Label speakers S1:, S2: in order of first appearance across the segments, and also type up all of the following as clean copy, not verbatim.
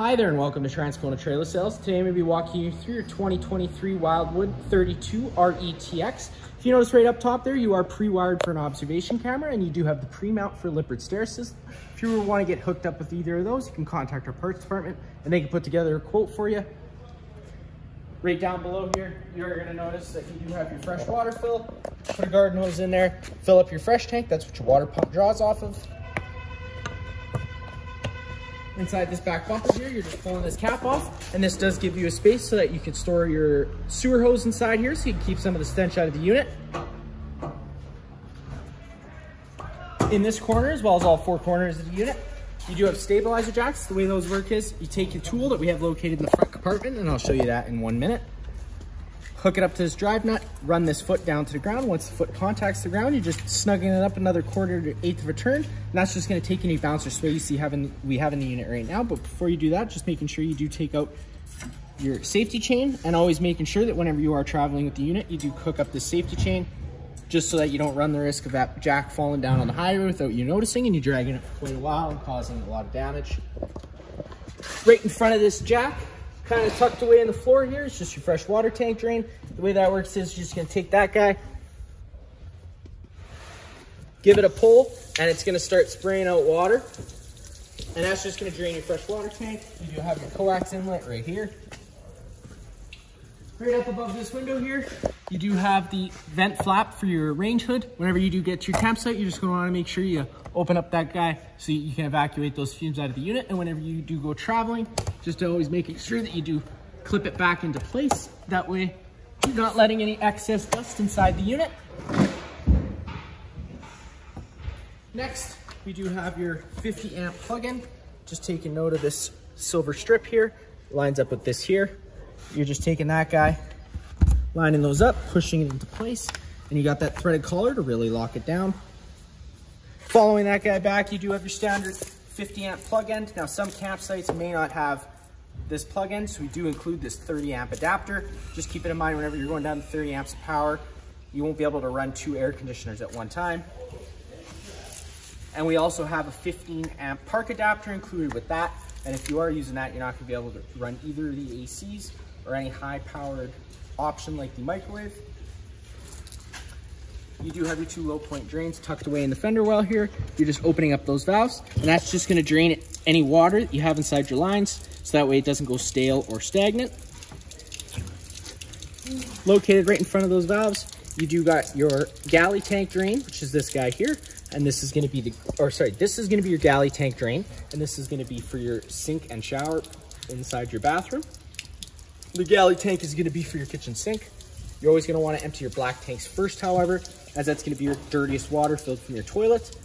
S1: Hi there and welcome to Transcona Trailer Sales. Today I'm going to be walking you through your 2023 Wildwood 32Retx. If you notice right up top there, you are pre-wired for an observation camera and you do have the pre-mount for Lippert stair system. If you want to get hooked up with either of those, you can contact our parts department and they can put together a quote for you. Right down below here, you're going to notice that you do have your fresh water fill. Put a garden hose in there, fill up your fresh tank. That's what your water pump draws off of. Inside this back bumper here, you're just pulling this cap off, and this does give you a space so that you can store your sewer hose inside here so you can keep some of the stench out of the unit. In this corner, as well as all four corners of the unit, you do have stabilizer jacks. The way those work is you take your tool that we have located in the front compartment, and I'll show you that in 1 minute. Hook it up to this drive nut, run this foot down to the ground. Once the foot contacts the ground, you're just snugging it up another quarter to eighth of a turn. And that's just gonna take any bounce or sway you see we have in the unit right now. But before you do that, just making sure you do take out your safety chain and always making sure that whenever you are traveling with the unit, you do hook up this safety chain just so that you don't run the risk of that jack falling down on the highway without you noticing and you dragging it for quite a while and causing a lot of damage. Right in front of this jack, kind of tucked away in the floor here, it's just your fresh water tank drain. The way that works is you're just gonna take that guy, give it a pull, and it's gonna start spraying out water. And that's just gonna drain your fresh water tank. You do have your coax inlet right here. Right up above this window here, you do have the vent flap for your range hood. Whenever you do get to your campsite, you're just gonna wanna make sure you open up that guy so you can evacuate those fumes out of the unit. And whenever you do go traveling, just always making sure that you do clip it back into place. That way, you're not letting any excess dust inside the unit. Next, we do have your 50 amp plug-in. Just taking note of this silver strip here. Lines up with this here. You're just taking that guy, lining those up, pushing it into place, and you got that threaded collar to really lock it down. Following that guy back, you do have your standard 50 amp plug-in. Now some campsites may not have this plug-in, so we do include this 30 amp adapter. Just keep it in mind whenever you're going down to 30 amps of power, you won't be able to run 2 air conditioners at one time. And we also have a 15 amp park adapter included with that. And if you are using that, you're not gonna be able to run either of the ACs or any high powered option like the microwave. You do have your 2 low point drains tucked away in the fender well here. You're just opening up those valves, and that's just gonna drain any water that you have inside your lines, so that way it doesn't go stale or stagnant. Located right in front of those valves, you do got your galley tank drain, which is this guy here. And this is gonna be this is gonna be your galley tank drain, and this is gonna be for your sink and shower inside your bathroom. The galley tank is gonna be for your kitchen sink. You're always gonna wanna empty your black tanks first, however, as that's gonna be your dirtiest water filled from your toilet.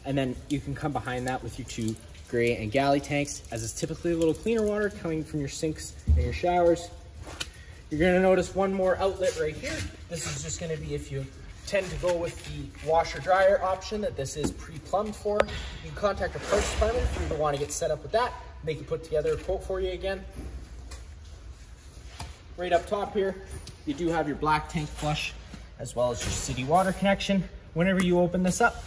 S1: And then you can come behind that with your 2 gray and galley tanks, as it's typically a little cleaner water coming from your sinks and your showers. You're gonna notice one more outlet right here. This is just gonna be if you tend to go with the washer dryer option that this is pre-plumbed for. You can contact our parts department if you want to get set up with that. They can put together a quote for you again. Right up top here, you do have your black tank flush as well as your city water connection. Whenever you open this up,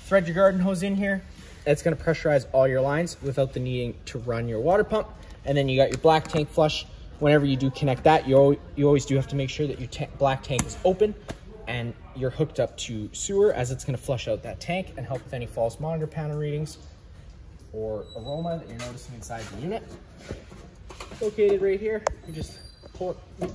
S1: thread your garden hose in here. It's going to pressurize all your lines without the needing to run your water pump. And then you got your black tank flush. Whenever you do connect that, you always do have to make sure that your black tank is open and you're hooked up to sewer, as it's going to flush out that tank and help with any false monitor panel readings or aroma that you're noticing inside the unit. Located right here, you just pull it,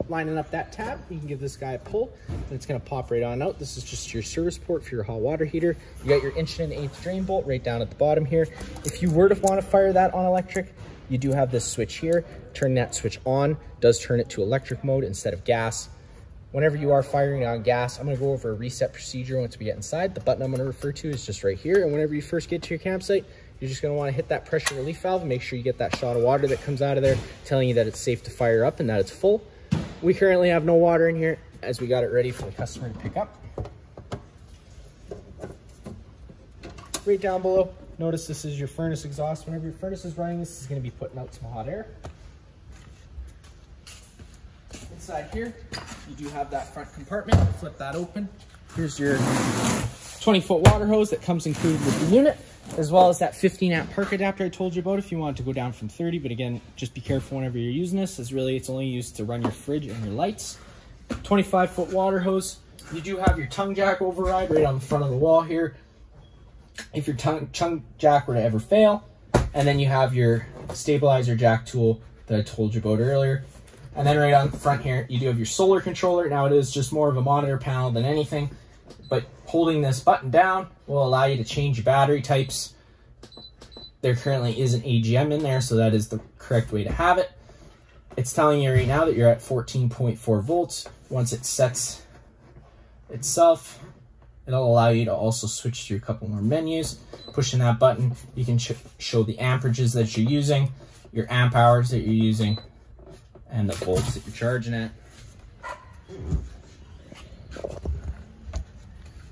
S1: lining up that tab. You can give this guy a pull and it's going to pop right on out. This is just your service port for your hot water heater. You got your 1.1/8" drain bolt right down at the bottom here. If you were to want to fire that on electric, you do have this switch here. Turning that switch on does turn it to electric mode instead of gas. Whenever you are firing on gas, I'm going to go over a reset procedure once we get inside. The button I'm going to refer to is just right here. And whenever you first get to your campsite, you're just going to want to hit that pressure relief valve and make sure you get that shot of water that comes out of there, telling you that it's safe to fire up and that it's full. We currently have no water in here as we got it ready for the customer to pick up. Right down below, notice this is your furnace exhaust. Whenever your furnace is running, this is going to be putting out some hot air. Inside here, you do have that front compartment. Flip that open. Here's your 20-foot water hose that comes included with the unit, as well as that 15-amp perk adapter I told you about if you want to go down from 30. But again, just be careful whenever you're using this, as really it's only used to run your fridge and your lights. 25-foot water hose. You do have your tongue jack override right on the front of the wall here if your tongue jack were to ever fail. And then you have your stabilizer jack tool that I told you about earlier. And then right on the front here, you do have your solar controller. Now it is just more of a monitor panel than anything, but holding this button down will allow you to change your battery types. There currently is an AGM in there, so that is the correct way to have it. It's telling you right now that you're at 14.4 volts. Once it sets itself, it'll allow you to also switch to a couple more menus. Pushing that button, you can show the amperages that you're using, your amp hours that you're using, and the volts that you're charging at.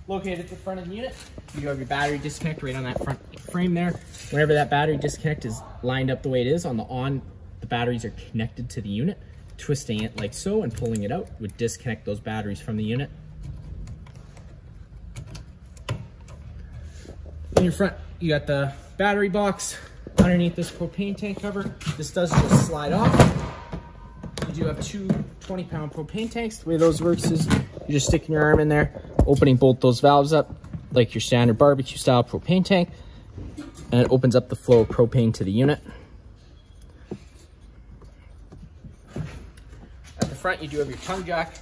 S1: Located at the front of the unit, you do have your battery disconnect right on that front frame there. Whenever that battery disconnect is lined up the way it is on the on, the batteries are connected to the unit. Twisting it like so and pulling it out would disconnect those batteries from the unit. In your front, you got the battery box underneath this propane tank cover. This does just slide off. You do have two 20-pound propane tanks. The way those works is you're just sticking your arm in there, opening both those valves up like your standard barbecue style propane tank, and it opens up the flow of propane to the unit. At the front, you do have your tongue jack.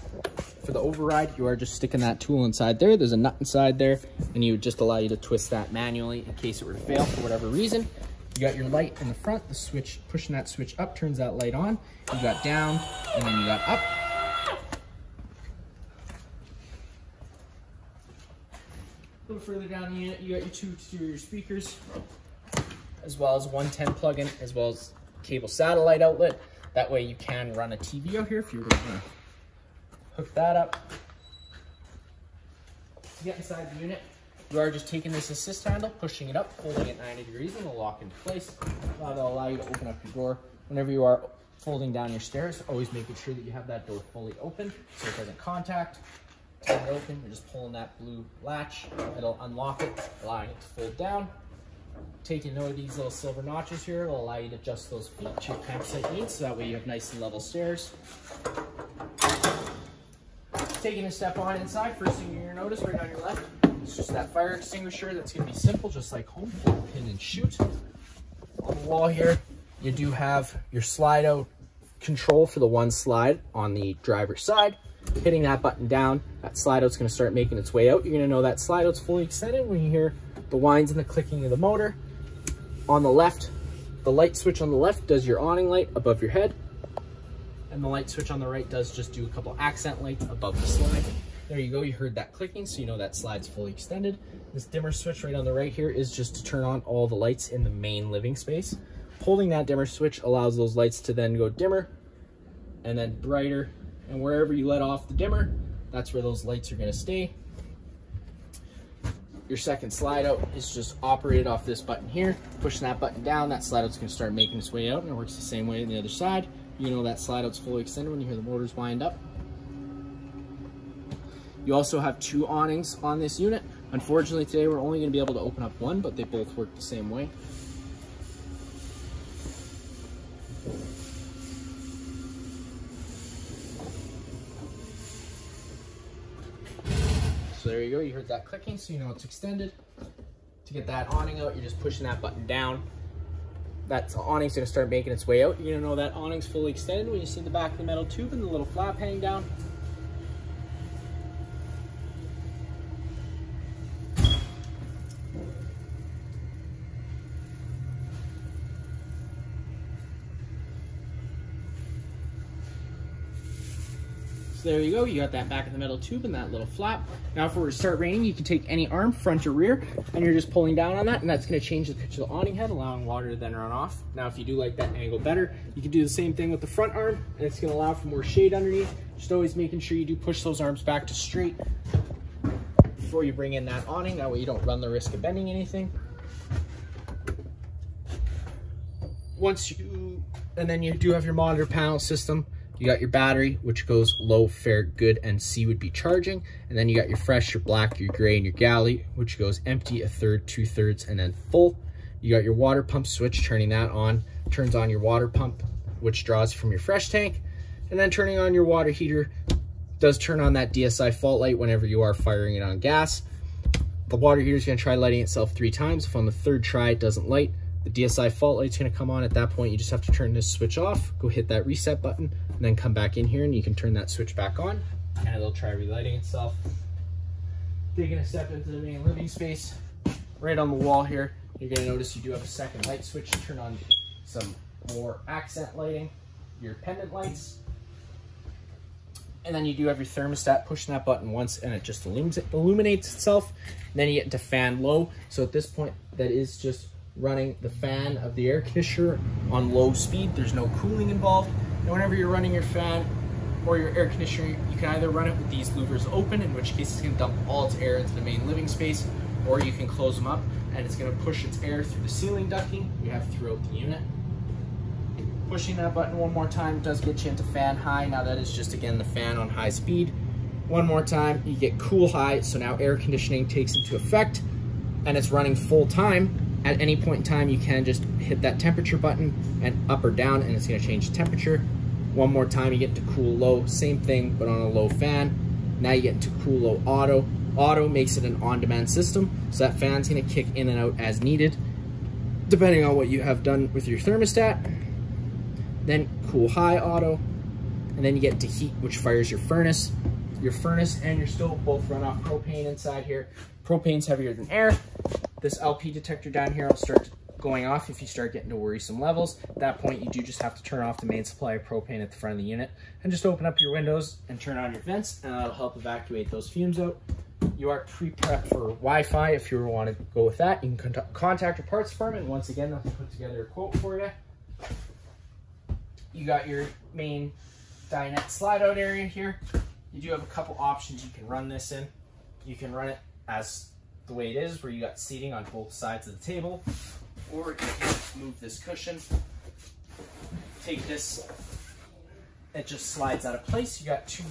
S1: For the override, you are just sticking that tool inside there. There's a nut inside there, and you would just allow you to twist that manually in case it were to fail for whatever reason. You got your light in the front, the switch, pushing that switch up turns that light on. You got down, and then you got up. A little further down the unit, you got your two exterior speakers, as well as 110 plug-in, as well as cable satellite outlet. That way you can run a TV out here if you were going to hook that up. To get inside the unit, you are just taking this assist handle, pushing it up, folding it 90 degrees, and it'll lock into place. That'll allow you to open up your door. Whenever you are folding down your stairs, always making sure that you have that door fully open so it doesn't contact. Turn it open, you're just pulling that blue latch. It'll unlock it, allowing it to fold down. Taking note of these little silver notches here, it'll allow you to adjust those feet to your campsite needs, so that way you have nice and level stairs. Taking a step on inside, first thing you're gonna notice right on your left, it's just that fire extinguisher. That's gonna be simple, just like home, pull, pin and shoot. On the wall here, you do have your slide out control for the one slide on the driver's side. Hitting that button down, that slide out's gonna start making its way out. You're gonna know that slide out's fully extended when you hear the whines and the clicking of the motor. On the left, the light switch on the left does your awning light above your head. And the light switch on the right does just do a couple accent lights above the slide. There you go, you heard that clicking, so you know that slide's fully extended. This dimmer switch right on the right here is just to turn on all the lights in the main living space. Holding that dimmer switch allows those lights to then go dimmer and then brighter. And wherever you let off the dimmer, that's where those lights are gonna stay. Your second slide out is just operated off this button here. Pushing that button down, that slide out's gonna start making its way out, and it works the same way on the other side. You know that slide out's fully extended when you hear the motors wind up. You also have two awnings on this unit. Unfortunately today we're only gonna be able to open up one, but they both work the same way. So there you go, you heard that clicking, so you know it's extended. To get that awning out, you're just pushing that button down. That awning's gonna start making its way out. You're gonna know that awning's fully extended when you see the back of the metal tube and the little flap hang down. So there you go, you got that back of the metal tube and that little flap. Now if we were to start raining, you can take any arm, front or rear, and you're just pulling down on that, and that's gonna change the pitch of the awning head, allowing water to then run off. Now if you do like that angle better, you can do the same thing with the front arm, and it's gonna allow for more shade underneath. Just always making sure you do push those arms back to straight before you bring in that awning, that way you don't run the risk of bending anything. And then you do have your monitor panel system. You got your battery, which goes low, fair, good, and C would be charging. And then you got your fresh, your black, your gray, and your galley, which goes empty, a third, 2/3, and then full. You got your water pump switch, turning that on, turns on your water pump, which draws from your fresh tank. And then turning on your water heater does turn on that DSI fault light whenever you are firing it on gas. The water heater is going to try lighting itself 3 times. If on the 3rd try it doesn't light, the DSI fault light's going to come on. At that point, you just have to turn this switch off, go hit that reset button, and then come back in here and you can turn that switch back on and it'll try relighting itself. Taking a step into the main living space, right on the wall here, you're going to notice you do have a second light switch to turn on some more accent lighting, your pendant lights. And then you do have your thermostat, pushing that button once and it just illuminates itself. And then you get into fan low. So at this point, that is just running the fan of the air conditioner on low speed. There's no cooling involved. And whenever you're running your fan or your air conditioner, you can either run it with these louvers open, in which case it's going to dump all its air into the main living space, or you can close them up and it's going to push its air through the ceiling ducting you have throughout the unit. Pushing that button one more time does get you into fan high. Now that is just, again, the fan on high speed. One more time, you get cool high. So now air conditioning takes into effect and it's running full time. At any point in time, you can just hit that temperature button and up or down, and it's going to change the temperature. One more time, you get to cool low, same thing, but on a low fan. Now you get into cool low auto. Auto makes it an on-demand system, so that fan's going to kick in and out as needed, depending on what you have done with your thermostat. Then cool high auto, and then you get to heat, which fires your furnace. Your furnace and your stove both run off propane inside here. Propane's heavier than air. This LP detector down here will start going off if you start getting to worrisome levels. At that point, you do just have to turn off the main supply of propane at the front of the unit and just open up your windows and turn on your vents, and that'll help evacuate those fumes out. You are pre-prepped for Wi-Fi if you want to go with that. You can contact your parts department. Once again, they'll put together a quote for you. You got your main dinette slide out area here. You do have a couple options you can run this in. You can run it as the way it is, where you got seating on both sides of the table, or you can move this cushion, take this, it just slides out of place. You got 2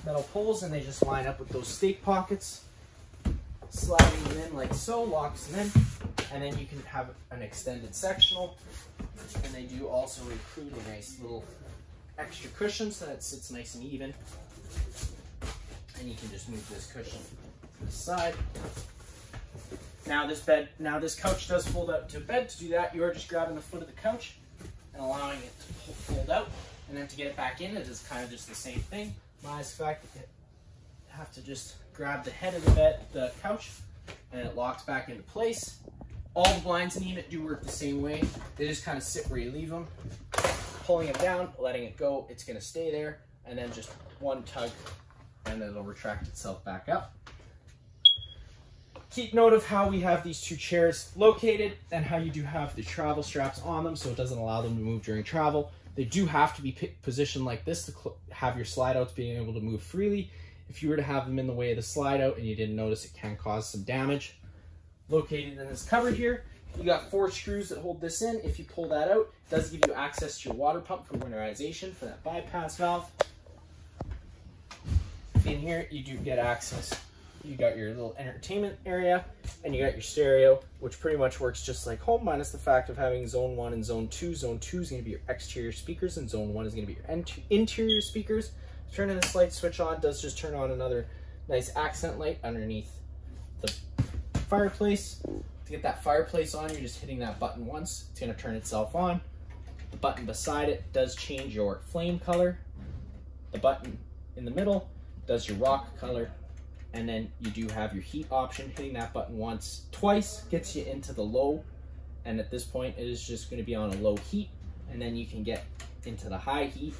S1: metal poles and they just line up with those stake pockets, sliding them in like so, locks them in, and then you can have an extended sectional. And they do also include a nice little extra cushion so that it sits nice and even. And you can just move this cushion to the side. Now this couch does fold out to a bed. To do that, you are just grabbing the foot of the couch and allowing it to fold out. And then to get it back in, it is kind of just the same thing. Minus the fact that you have to just grab the head of the couch, and it locks back into place. All the blinds in the unit do work the same way. They just kind of sit where you leave them. Pulling it down, letting it go, it's going to stay there, and then just one tug and it'll retract itself back up. Keep note of how we have these 2 chairs located and how you do have the travel straps on them, so it doesn't allow them to move during travel. They do have to be positioned like this to have your slide outs being able to move freely. If you were to have them in the way of the slide out and you didn't notice, it can cause some damage. Located in this cupboard here, you got 4 screws that hold this in. If you pull that out, it does give you access to your water pump for winterization for that bypass valve. In here, you do get access. You got your little entertainment area, and you got your stereo, which pretty much works just like home, minus the fact of having zone 1 and zone 2. Zone 2 is going to be your exterior speakers, and zone 1 is going to be your interior speakers. Turning this light switch on does just turn on another nice accent light underneath the fireplace. To get that fireplace on, you're just hitting that button once. It's going to turn itself on. The button beside it does change your flame color. The button in the middle does your rock color. And then you do have your heat option. Hitting that button twice gets you into the low. And at this point, it is just going to be on a low heat. And then you can get into the high heat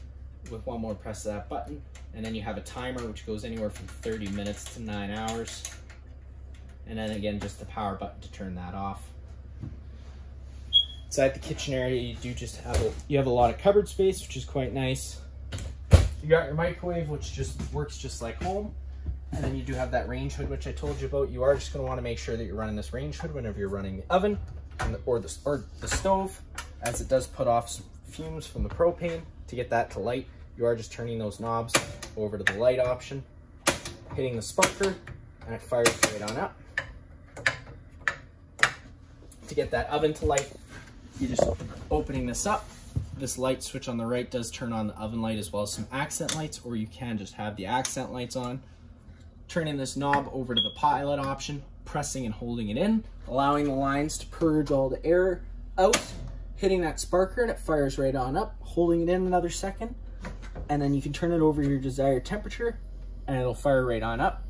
S1: with one more press of that button. And then you have a timer, which goes anywhere from 30 minutes to 9 hours. And then again, just the power button to turn that off. Inside the kitchen area, you do just have a lot of cupboard space, which is quite nice. You got your microwave, which just works just like home. And then you do have that range hood, which I told you about. You are just going to want to make sure that you're running this range hood whenever you're running the oven or the stove, as it does put off some fumes from the propane. To get that to light, you are just turning those knobs over to the light option, hitting the sparker, and it fires right on up. To get that oven to light, you're just opening this up. This light switch on the right does turn on the oven light as well as some accent lights, or you can just have the accent lights on. Turning this knob over to the pilot option, pressing and holding it in, allowing the lines to purge all the air out, hitting that sparker, and it fires right on up, holding it in another second, and then you can turn it over your desired temperature and it'll fire right on up.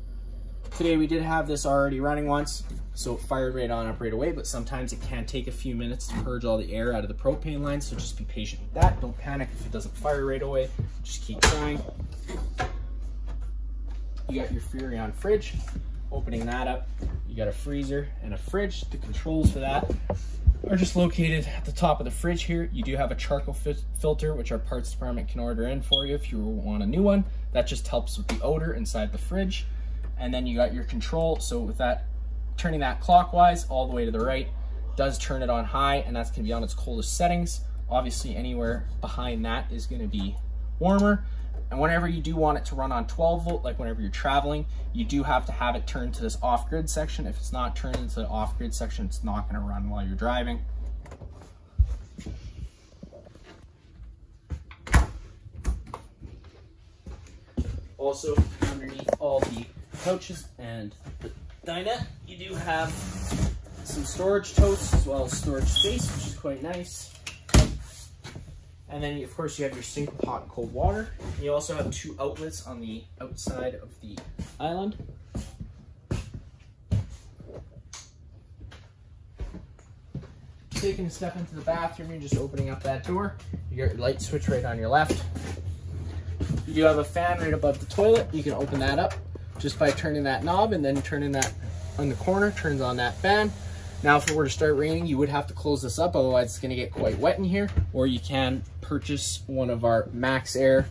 S1: Today we did have this already running once, so it fired right on up right away, but sometimes it can take a few minutes to purge all the air out of the propane line, so just be patient with that. Don't panic if it doesn't fire right away, just keep trying. You got your Freon fridge, opening that up, you got a freezer and a fridge. The controls for that are just located at the top of the fridge here. You do have a charcoal filter, which our parts department can order in for you if you want a new one. That just helps with the odor inside the fridge. And then you got your control, so with that, turning that clockwise all the way to the right does turn it on high, and that's going to be on its coldest settings. Obviously anywhere behind that is going to be warmer. And whenever you do want it to run on 12 volt, like whenever you're traveling, you do have to have it turned to this off-grid section. If it's not turned into the off-grid section, it's not going to run while you're driving. Also, underneath all the couches and the dinette, you do have some storage totes as well as storage space, which is quite nice. And then, of course, you have your sink with hot and cold water. You also have 2 outlets on the outside of the island. Taking a step into the bathroom, you're just opening up that door. You got your light switch right on your left. You do have a fan right above the toilet. You can open that up just by turning that knob, and then turning that on the corner, turns on that fan. Now, if it were to start raining, you would have to close this up, otherwise it's gonna get quite wet in here. Or you can purchase one of our Max Air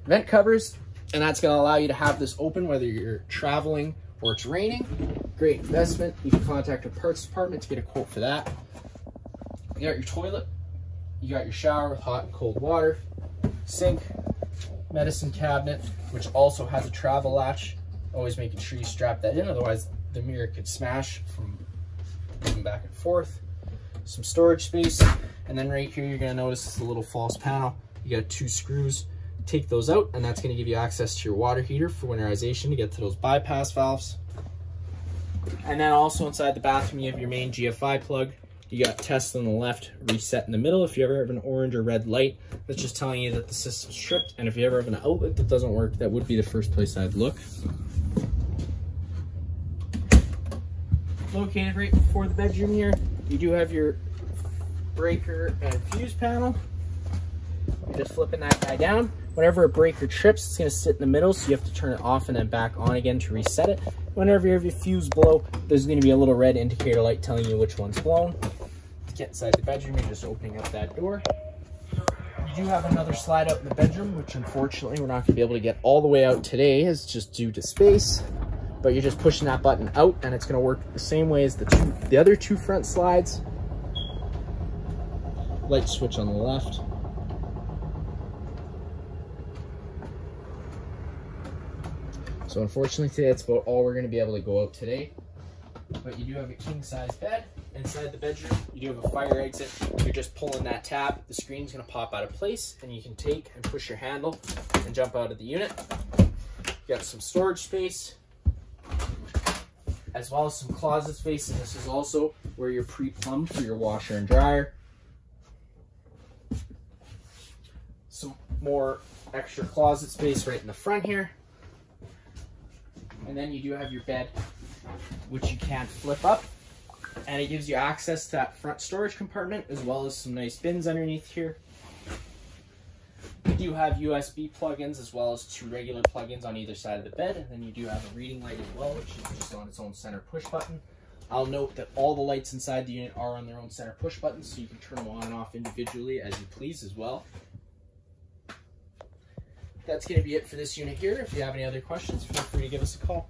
S1: vent covers, and that's gonna allow you to have this open whether you're traveling or it's raining. Great investment. You can contact our parts department to get a quote for that. You got your toilet, you got your shower with hot and cold water, sink, medicine cabinet, which also has a travel latch. Always making sure you strap that in, otherwise the mirror could smash from moving back and forth. Some storage space, and then right here you're going to notice this little false panel. You got 2 screws. Take those out, and that's going to give you access to your water heater for winterization to get to those bypass valves. And then also inside the bathroom you have your main GFI plug. You got test on the left, reset in the middle. If you ever have an orange or red light, that's just telling you that the system's tripped. And if you ever have an outlet that doesn't work, that would be the first place I'd look. Located right before the bedroom here, you do have your breaker and fuse panel. You're just flipping that guy down. Whenever a breaker trips, it's going to sit in the middle, so you have to turn it off and then back on again to reset it. Whenever you have your fuse blow, there's going to be a little red indicator light telling you which one's blown. To get inside the bedroom, you're just opening up that door. You do have another slide out in the bedroom, which unfortunately we're not going to be able to get all the way out today, as just due to space. But you're just pushing that button out, and it's going to work the same way as the other 2 front slides. Light switch on the left. So unfortunately today, that's about all we're going to be able to go out today. But you do have a king-size bed. Inside the bedroom, you do have a fire exit. You're just pulling that tab. The screen's going to pop out of place, and you can take and push your handle and jump out of the unit. You got some storage space, as well as some closet space, and this is also where you're pre-plumbed for your washer and dryer. Some more extra closet space right in the front here. And then you do have your bed, which you can flip up, and it gives you access to that front storage compartment, as well as some nice bins underneath here. You do have USB plugins as well as 2 regular plugins on either side of the bed, and then you do have a reading light as well, which is just on its own center push button. I'll note that all the lights inside the unit are on their own center push buttons, so you can turn them on and off individually as you please as well. That's going to be it for this unit here. If you have any other questions, feel free to give us a call.